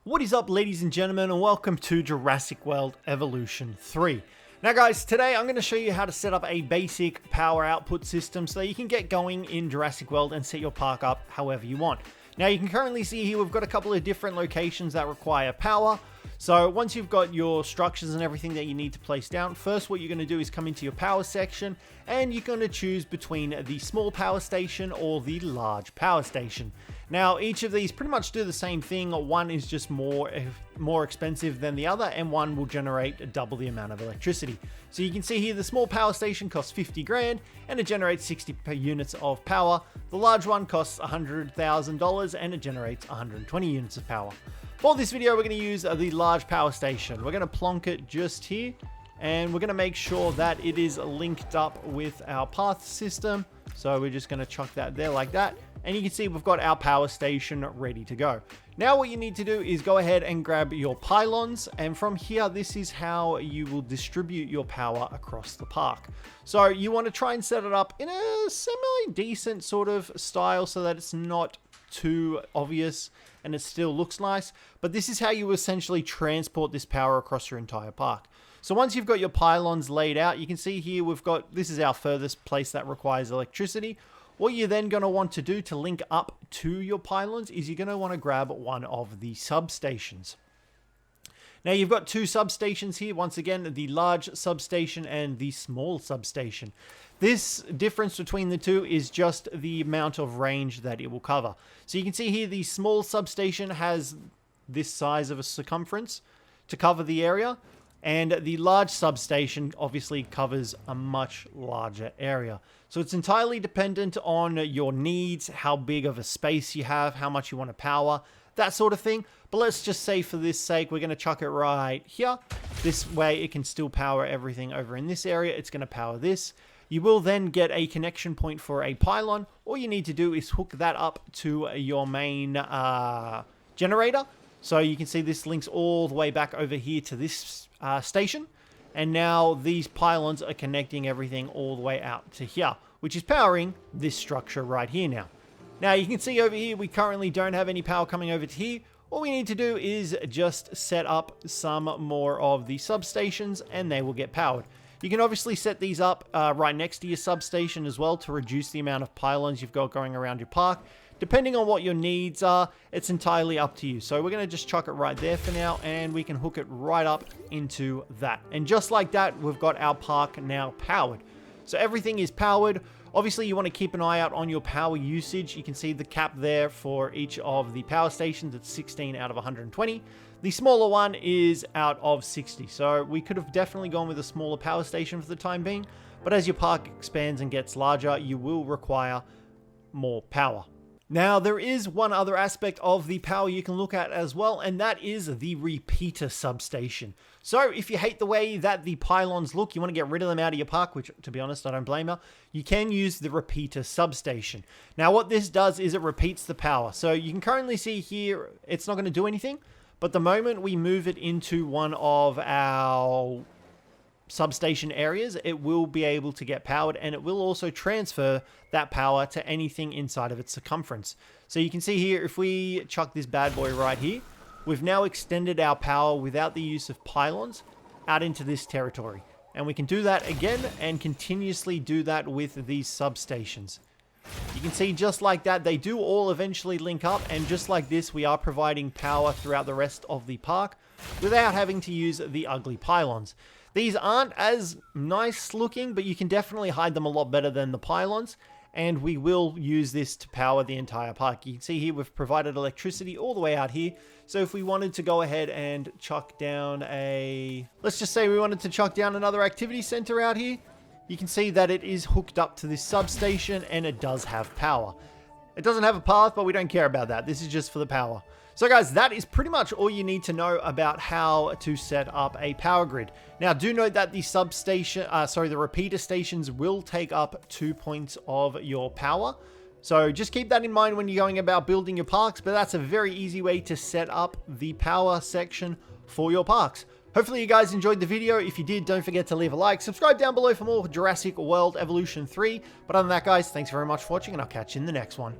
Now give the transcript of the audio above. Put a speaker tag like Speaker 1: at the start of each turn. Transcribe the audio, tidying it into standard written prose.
Speaker 1: What is up, ladies and gentlemen, and welcome to Jurassic World Evolution 3. Now guys, today I'm going to show you how to set up a basic power output system so that you can get going in Jurassic World and set your park up however you want. Now you can currently see here we've got a couple of different locations that require power. So once you've got your structures and everything that you need to place down, first what you're going to do is come into your power section and you're going to choose between the small power station or the large power station. Now each of these pretty much do the same thing. One is just more expensive than the other, and one will generate double the amount of electricity. So you can see here the small power station costs 50 grand and it generates 60 units of power. The large one costs $100,000 and it generates 120 units of power. For this video, we're going to use the large power station. We're going to plonk it just here, and we're going to make sure that it is linked up with our path system. So we're just going to chuck that there like that. And you can see we've got our power station ready to go. Now what you need to do is go ahead and grab your pylons, and from here this is how you will distribute your power across the park. So you want to try and set it up in a semi-decent sort of style so that it's not too obvious and it still looks nice, but this is how you essentially transport this power across your entire park. So once you've got your pylons laid out, you can see here this is our furthest place that requires electricity. What you're then going to want to do to link up to your pylons is you're going to want to grab one of the substations. Now you've got two substations here, once again, the large substation and the small substation. This difference between the two is just the amount of range that it will cover. So you can see here the small substation has this size of a circumference to cover the area, and the large substation obviously covers a much larger area. So it's entirely dependent on your needs, how big of a space you have, how much you want to power, that sort of thing. But let's just say for this sake, we're going to chuck it right here. This way it can still power everything over in this area. It's going to power this. You will then get a connection point for a pylon. All you need to do is hook that up to your main generator. So you can see this links all the way back over here to this station. And now these pylons are connecting everything all the way out to here, which is powering this structure right here now. Now you can see over here, we currently don't have any power coming over to here. All we need to do is just set up some more of the substations and they will get powered. You can obviously set these up right next to your substation as well to reduce the amount of pylons you've got going around your park. Depending on what your needs are, it's entirely up to you. So we're going to just chuck it right there for now, and we can hook it right up into that. And just like that, we've got our park now powered. So everything is powered. Obviously, you want to keep an eye out on your power usage. You can see the cap there for each of the power stations. It's 16 out of 120. The smaller one is out of 60. So we could have definitely gone with a smaller power station for the time being. But as your park expands and gets larger, you will require more power. Now, there is one other aspect of the power you can look at as well, and that is the repeater substation. So if you hate the way that the pylons look, you want to get rid of them out of your park, which to be honest, I don't blame you can use the repeater substation. Now what this does is it repeats the power. So you can currently see here, it's not going to do anything, but the moment we move it into one of our substation areas, it will be able to get powered, and it will also transfer that power to anything inside of its circumference. So you can see here, if we chuck this bad boy right here, we've now extended our power without the use of pylons out into this territory. And we can do that again and continuously do that with these substations. You can see just like that, they do all eventually link up, and just like this, we are providing power throughout the rest of the park without having to use the ugly pylons. These aren't as nice looking, but you can definitely hide them a lot better than the pylons, and we will use this to power the entire park. You can see here we've provided electricity all the way out here, so if we wanted to go ahead and chuck down let's just say we wanted to chuck down another activity center out here, you can see that it is hooked up to this substation and it does have power. It doesn't have a path, but we don't care about that. This is just for the power. So guys, that is pretty much all you need to know about how to set up a power grid. Now do note that the repeater stations will take up 2 points of your power. So just keep that in mind when you're going about building your parks, but that's a very easy way to set up the power section for your parks. Hopefully you guys enjoyed the video. If you did, don't forget to leave a like. Subscribe down below for more Jurassic World Evolution 3. But other than that, guys, thanks very much for watching, and I'll catch you in the next one.